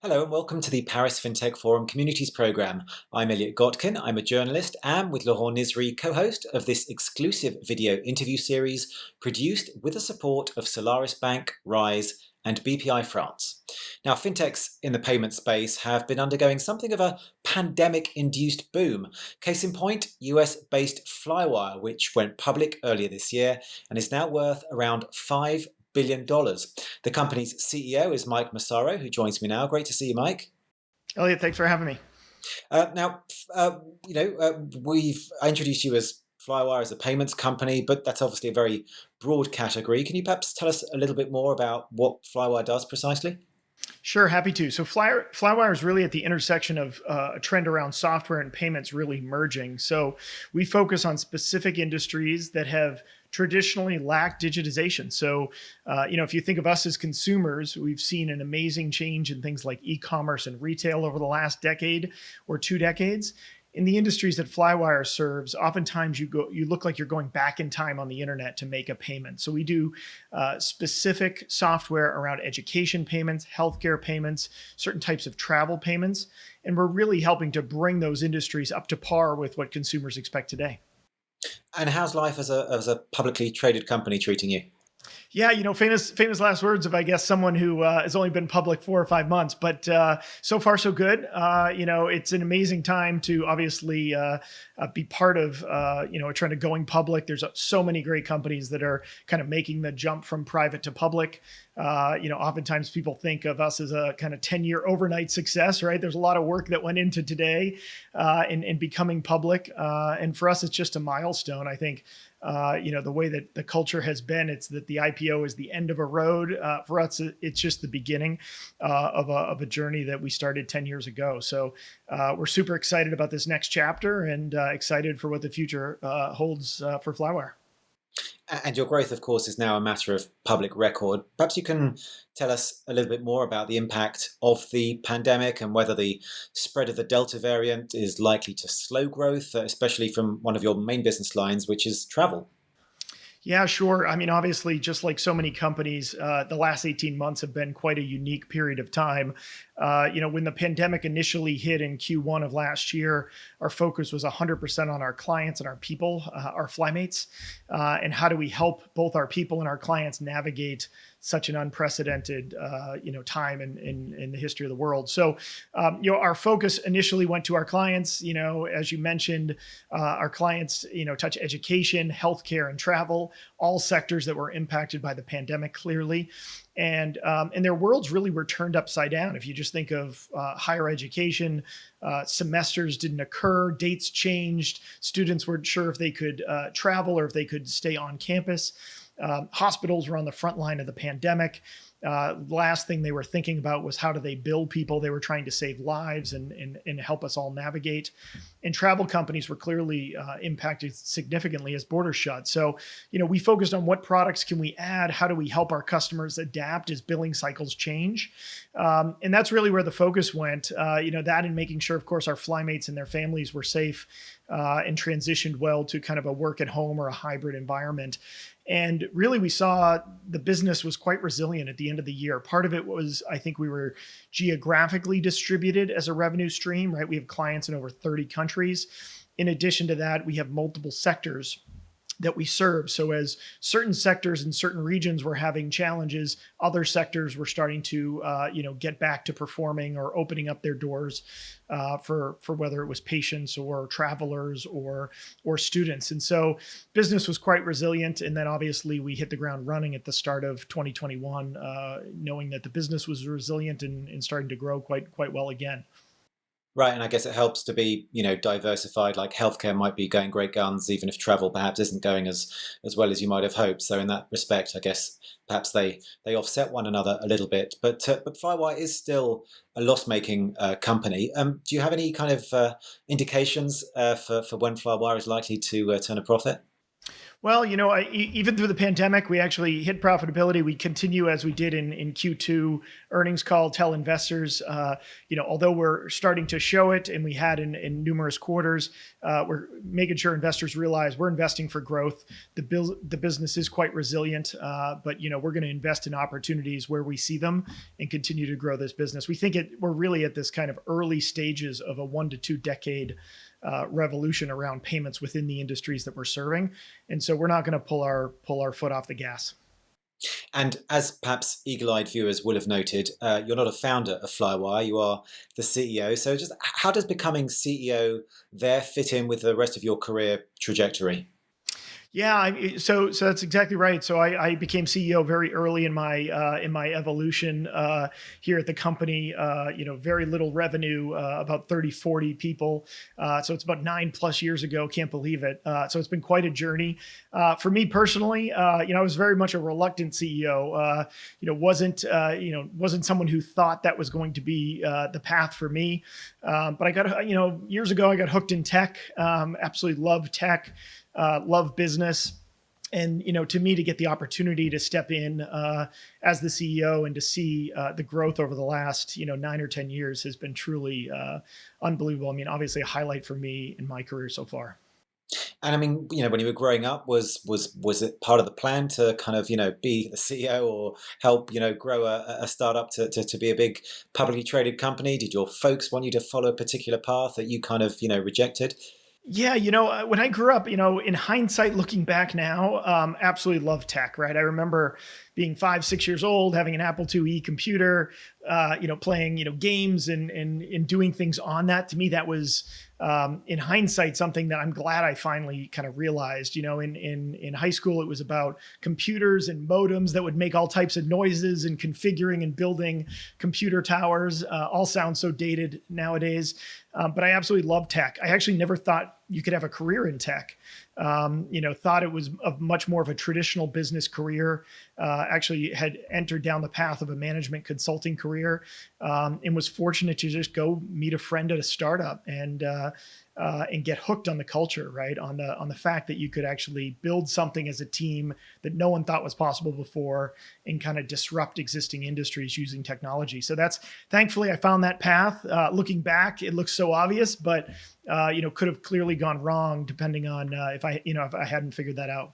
Hello and welcome to the Paris Fintech Forum Communities Programme. I'm Elliot Gotkin, I'm a journalist and with Laurent Nisri, co-host of this exclusive video interview series produced with the support of Solaris Bank, Rise and BPI France. Now, fintechs in the payment space have been undergoing something of a pandemic-induced boom. Case in point, US-based Flywire, which went public earlier this year and is now worth around $5 billion. The company's CEO is Mike Massaro, who joins me now. Great to see you, Mike. Elliot, thanks for having me. I introduced you as Flywire as a payments company, but that's obviously a very broad category. Can you perhaps tell us a little bit more about what Flywire does precisely? Sure, happy to. So Flywire is really at the intersection of a trend around software and payments really merging. So we focus on specific industries that have traditionally lacked digitization. So, if you think of us as consumers, we've seen an amazing change in things like e-commerce and retail over the last decade or 2 decades. In the industries that Flywire serves, oftentimes you look like you're going back in time on the internet to make a payment. So we do specific software around education payments, healthcare payments, certain types of travel payments, and we're really helping to bring those industries up to par with what consumers expect today. And how's life as a publicly traded company treating you? Yeah, famous last words of, I guess, someone who has only been public 4 or 5 months, but so far so good. It's an amazing time to obviously be part of, a trend of going public. There's so many great companies that are kind of making the jump from private to public. Oftentimes people think of us as a kind of 10-year overnight success, right? There's a lot of work that went into today in becoming public. And for us, it's just a milestone. I think, the way that the culture has been, it's that the IPO is the end of a road. For us, it's just the beginning of a journey that we started 10 years ago. So we're super excited about this next chapter and excited for what the future holds for Flywire. And your growth, of course, is now a matter of public record. Perhaps you can tell us a little bit more about the impact of the pandemic and whether the spread of the Delta variant is likely to slow growth, especially from one of your main business lines, which is travel. Yeah, sure. I mean, obviously, just like so many companies, the last 18 months have been quite a unique period of time. When the pandemic initially hit in Q1 of last year, our focus was 100% on our clients and our people, our Flymates, and how do we help both our people and our clients navigate such an unprecedented, time in the history of the world. So, our focus initially went to our clients. As you mentioned, our clients, touch education, healthcare, and travel, all sectors that were impacted by the pandemic, clearly. And their worlds really were turned upside down. If you just think of higher education, semesters didn't occur, dates changed, students weren't sure if they could travel or if they could stay on campus. Hospitals were on the front line of the pandemic. Last thing they were thinking about was how do they bill people. They were trying to save lives and help us all navigate. And travel companies were clearly impacted significantly as borders shut. So, we focused on what products can we add? How do we help our customers adapt as billing cycles change? And that's really where the focus went. That and making sure, of course, our Flymates and their families were safe and transitioned well to kind of a work at home or a hybrid environment. And really, we saw the business was quite resilient at the end of the year. Part of it was, I think we were geographically distributed as a revenue stream, right? We have clients in over 30 countries. In addition to that, we have multiple sectors that we serve. So as certain sectors in certain regions were having challenges, other sectors were starting to, get back to performing or opening up their doors for whether it was patients or travelers or students. And so business was quite resilient. And then obviously we hit the ground running at the start of 2021, knowing that the business was resilient and starting to grow quite well again. Right, and I guess it helps to be, diversified. Like healthcare might be going great guns, even if travel perhaps isn't going as well as you might have hoped. So in that respect, I guess perhaps they offset one another a little bit. But Flywire is still a loss-making company. Do you have any kind of indications for when Flywire is likely to turn a profit? Well, even through the pandemic, we actually hit profitability. We continue as we did in Q2 earnings call, tell investors, although we're starting to show it and we had in numerous quarters, we're making sure investors realize we're investing for growth. The business is quite resilient, but we're going to invest in opportunities where we see them and continue to grow this business. We think we're really at this kind of early stages of a 1 to 2 decade revolution around payments within the industries that we're serving, and so we're not going to pull our foot off the gas. And as perhaps eagle-eyed viewers will have noted, you're not a founder of Flywire, you are the CEO. So just how does becoming CEO there fit in with the rest of your career trajectory? Yeah, so that's exactly right. So I became CEO very early in my evolution here at the company. Very little revenue, about 30, 40 people. So it's about 9+ years ago. Can't believe it. So it's been quite a journey. For me personally, I was very much a reluctant CEO. Wasn't someone who thought that was going to be the path for me. But I got, years ago, I got hooked in tech. Absolutely love tech. Love business. And, to me, to get the opportunity to step in as the CEO and to see the growth over the last, 9 or 10 years has been truly unbelievable. I mean, obviously a highlight for me in my career so far. And I mean, when you were growing up, was it part of the plan to kind of, be the CEO or help, grow a startup to be a big publicly traded company? Did your folks want you to follow a particular path that you kind of, rejected? Yeah, when I grew up, in hindsight, looking back now, absolutely love tech, right? I remember being 5, 6 years old, having an Apple IIe computer, playing, games and doing things on that. To me, that was, in hindsight, something that I'm glad I finally kind of realized. In high school, it was about computers and modems that would make all types of noises and configuring and building computer towers. All sound so dated nowadays. But I absolutely love tech. I actually never thought you could have a career in tech. Thought it was much more of a traditional business career. Actually had entered down the path of a management consulting career, and was fortunate to just go meet a friend at a startup and get hooked on the culture, right? On the fact that you could actually build something as a team that no one thought was possible before and kind of disrupt existing industries using technology. So thankfully I found that path. Looking back, it looks so obvious, but could have clearly gone wrong depending on if I hadn't figured that out.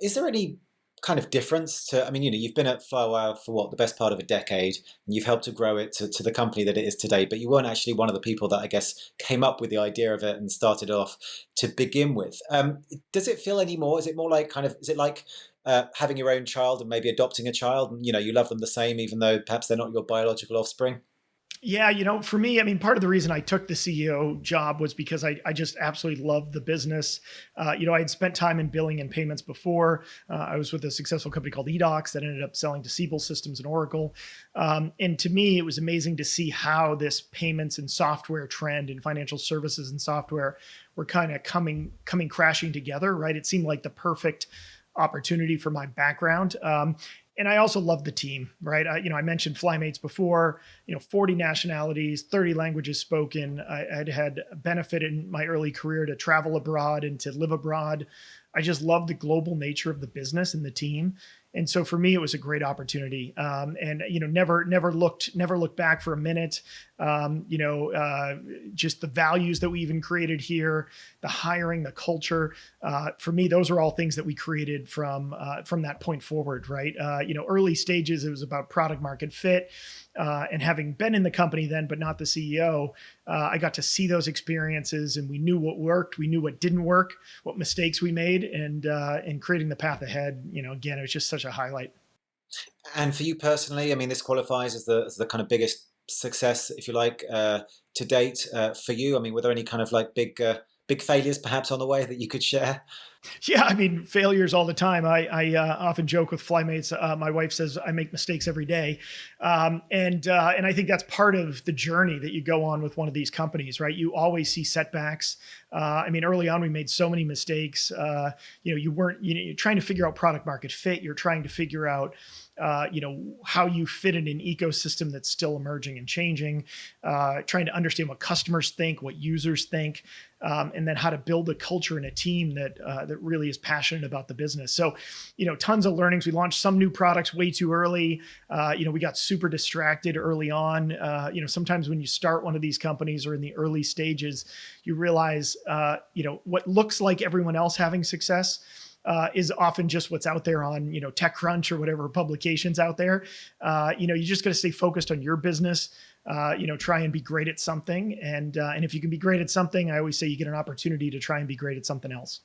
Is there any kind of difference to, I mean, you've been at Flywire for what, the best part of a decade, and you've helped to grow it to the company that it is today, but you weren't actually one of the people that I guess came up with the idea of it and started off to begin with. Does it feel any more? Is it more like is it like having your own child and maybe adopting a child and, you love them the same, even though perhaps they're not your biological offspring? Yeah, for me, I mean, part of the reason I took the CEO job was because I just absolutely loved the business. I had spent time in billing and payments before. I was with a successful company called eDocs that ended up selling to Siebel Systems and Oracle. And to me, it was amazing to see how this payments and software trend in financial services and software were kind of coming crashing together, right? It seemed like the perfect opportunity for my background. And I also love the team, right? I mentioned Flymates before, 40 nationalities, 30 languages spoken. I'd had benefit in my early career to travel abroad and to live abroad. I just love the global nature of the business and the team. And so for me, it was a great opportunity. And never looked back for a minute. Just the values that we even created here, the hiring, the culture. For me, those are all things that we created from that point forward, right? Early stages, it was about product market fit. And having been in the company then, but not the CEO, I got to see those experiences, and we knew what worked, we knew what didn't work, what mistakes we made, and creating the path ahead. Again, it was just such a highlight. And for you personally, I mean, this qualifies as the kind of biggest success, if you like, to date for you. I mean, were there any kind of like big failures perhaps on the way that you could share? Yeah, I mean, failures all the time. I often joke with Flymates. My wife says I make mistakes every day, and I think that's part of the journey that you go on with one of these companies, right? You always see setbacks. I mean, early on we made so many mistakes. You're trying to figure out product market fit. You're trying to figure out how you fit in an ecosystem that's still emerging and changing, trying to understand what customers think, what users think, and then how to build a culture and a team that that really is passionate about the business. So, tons of learnings. We launched some new products way too early. We got super distracted early on. Sometimes when you start one of these companies or in the early stages, you realize, what looks like everyone else having success is often just what's out there on, TechCrunch or whatever publications out there. You just got to stay focused on your business. Try and be great at something, and if you can be great at something, I always say you get an opportunity to try and be great at something else.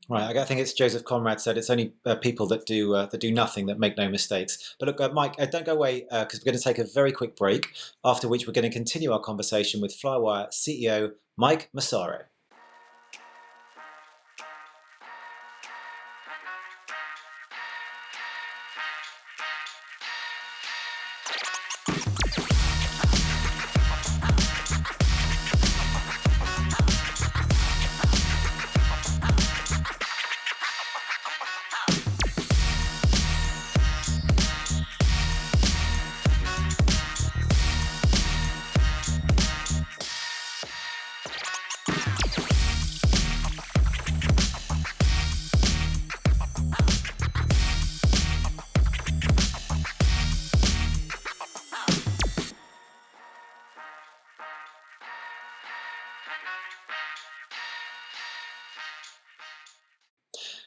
Right, I think it's Joseph Conrad said it's only people that do nothing that make no mistakes. But look, Mike, don't go away because we're going to take a very quick break. After which we're going to continue our conversation with Flywire CEO Mike Massaro.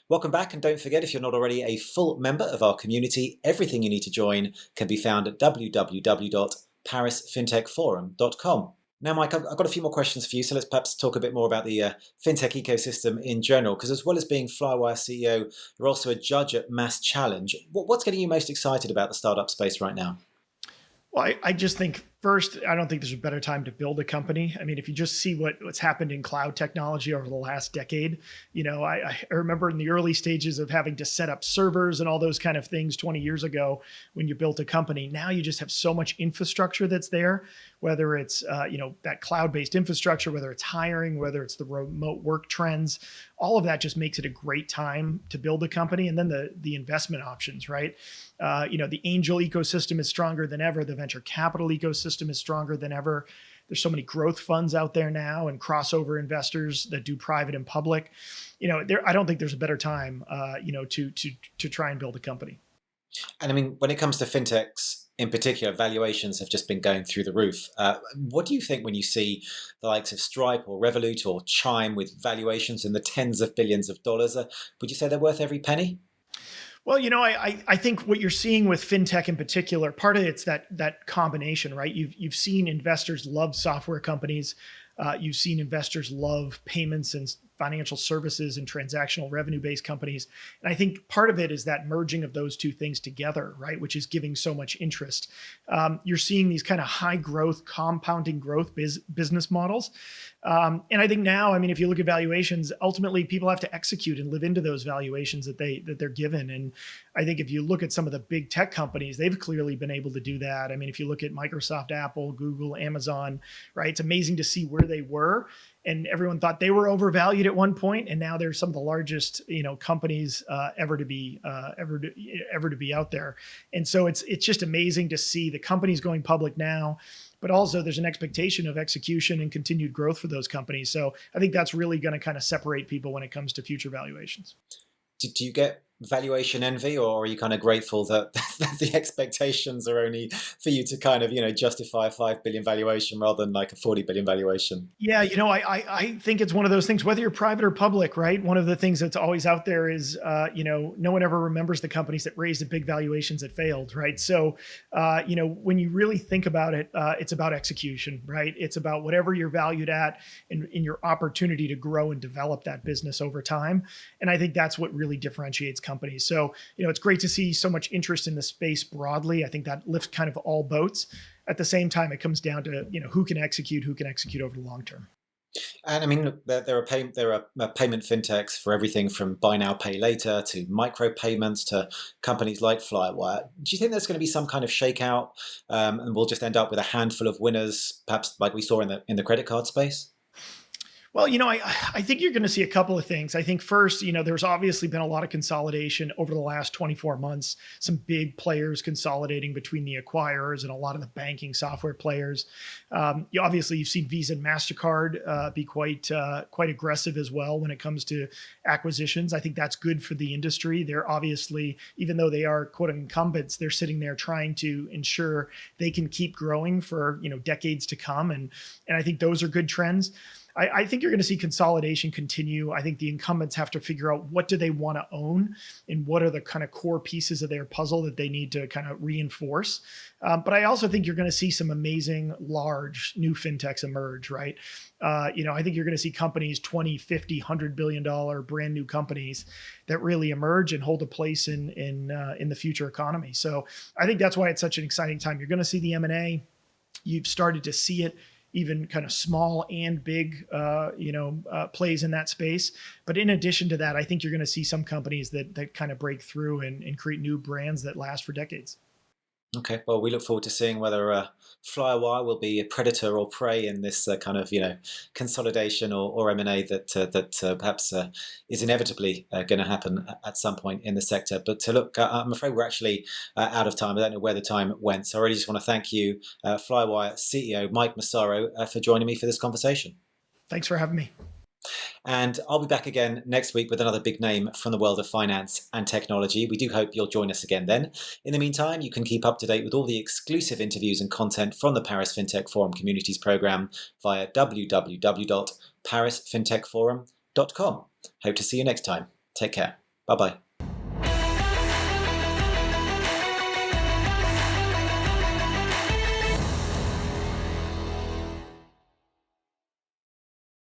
Welcome back, and don't forget, if you're not already a full member of our community, everything you need to join can be found at www.parisfintechforum.com. Now, Mike, I've got a few more questions for you, so let's perhaps talk a bit more about the fintech ecosystem in general, because as well as being Flywire CEO, you're also a judge at Mass Challenge. What's getting you most excited about the startup space right now? Well, I just think first, I don't think there's a better time to build a company. I mean, if you just see what's happened in cloud technology over the last decade, I remember in the early stages of having to set up servers and all those kind of things 20 years ago when you built a company. Now you just have so much infrastructure that's there, whether it's, that cloud-based infrastructure, whether it's hiring, whether it's the remote work trends, all of that just makes it a great time to build a company. And then the investment options, right? The angel ecosystem is stronger than ever. The venture capital ecosystem is stronger than ever. There's so many growth funds out there now and crossover investors that do private and public. I don't think there's a better time, to try and build a company. And I mean, when it comes to fintechs in particular, valuations have just been going through the roof. What do you think when you see the likes of Stripe or Revolut or Chime with valuations in the tens of billions of dollars? Would you say they're worth every penny? Well, I think what you're seeing with fintech in particular, part of it's that combination, right? You've seen investors love software companies. You've seen investors love payments and financial services and transactional revenue-based companies. And I think part of it is that merging of those two things together, right? Which is giving so much interest. You're seeing these kind of high growth, compounding growth business models. And I think now, I mean, if you look at valuations, ultimately people have to execute and live into those valuations that they're given. And I think if you look at some of the big tech companies, they've clearly been able to do that. I mean, if you look at Microsoft, Apple, Google, Amazon, right? It's amazing to see where they were. And everyone thought they were overvalued at one point, and now they're some of the largest, companies ever to be out there. And so it's just amazing to see the companies going public now, but also there's an expectation of execution and continued growth for those companies. So I think that's really going to kind of separate people when it comes to future valuations. Do you get valuation envy, or are you kind of grateful that the expectations are only for you to kind of, justify a 5 billion valuation rather than like a 40 billion valuation? Yeah, I think it's one of those things, whether you're private or public, right? One of the things that's always out there is, no one ever remembers the companies that raised at big valuations that failed, right? So, when you really think about it, it's about execution, right? It's about whatever you're valued at in your opportunity to grow and develop that business over time. And I think that's what really differentiates companies. So, it's great to see so much interest in the space broadly. I think that lifts kind of all boats. At the same time, it comes down to, who can execute over the long term. And I mean, look, there are payment fintechs for everything from buy now, pay later to micro payments to companies like Flywire. Do you think there's going to be some kind of shakeout, and we'll just end up with a handful of winners, perhaps like we saw in the credit card space? Well, I think you're going to see a couple of things. I think first, there's obviously been a lot of consolidation over the last 24 months, some big players consolidating between the acquirers and a lot of the banking software players. Obviously, you've seen Visa and MasterCard be quite aggressive as well when it comes to acquisitions. I think that's good for the industry. They're obviously, even though they are quote incumbents, they're sitting there trying to ensure they can keep growing for decades to come. And I think those are good trends. I think you're going to see consolidation continue. I think the incumbents have to figure out what do they want to own and what are the kind of core pieces of their puzzle that they need to kind of reinforce. But I also think you're going to see some amazing large new fintechs emerge, right? I think you're going to see companies 20, 50, $100 billion brand new companies that really emerge and hold a place in the future economy. So I think that's why it's such an exciting time. You're going to see the M&A. You've started to see it even kind of small and big, plays in that space. But in addition to that, I think you're going to see some companies that kind of break through and create new brands that last for decades. Okay, well, we look forward to seeing whether Flywire will be a predator or prey in this kind of consolidation or M&A that perhaps is inevitably going to happen at some point in the sector. But look, I'm afraid we're actually out of time. I don't know where the time went, so I really just want to thank you, Flywire CEO Mike Massaro, for joining me for this conversation. Thanks for having me. And I'll be back again next week with another big name from the world of finance and technology. We do hope you'll join us again then. In the meantime, you can keep up to date with all the exclusive interviews and content from the Paris FinTech Forum Communities Programme via www.parisfintechforum.com. Hope to see you next time. Take care. Bye-bye.